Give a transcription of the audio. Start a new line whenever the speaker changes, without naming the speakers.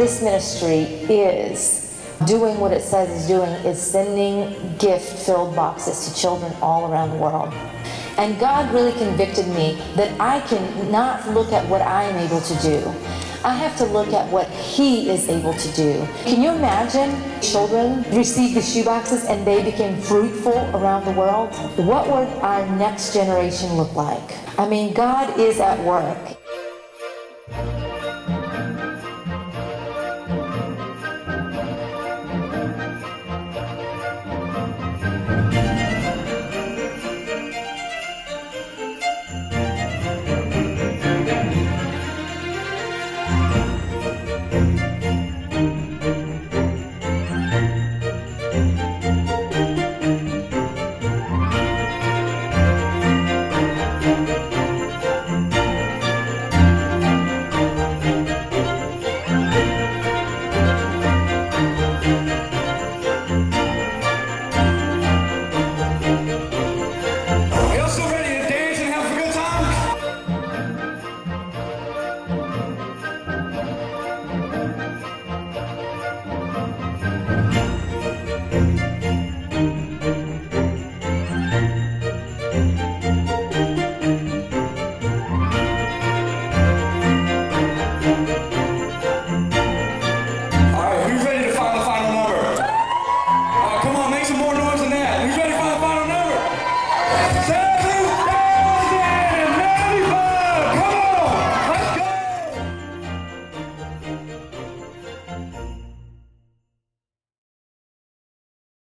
this ministry is doing what it says it's doing, is sending gift-filled boxes to children all around the world. And God really convicted me that I can not look at what I am able to do. I have to look at what He is able to do. Can you imagine children received the shoeboxes and they became fruitful around the world? What would our next generation look like? I mean, God is at work.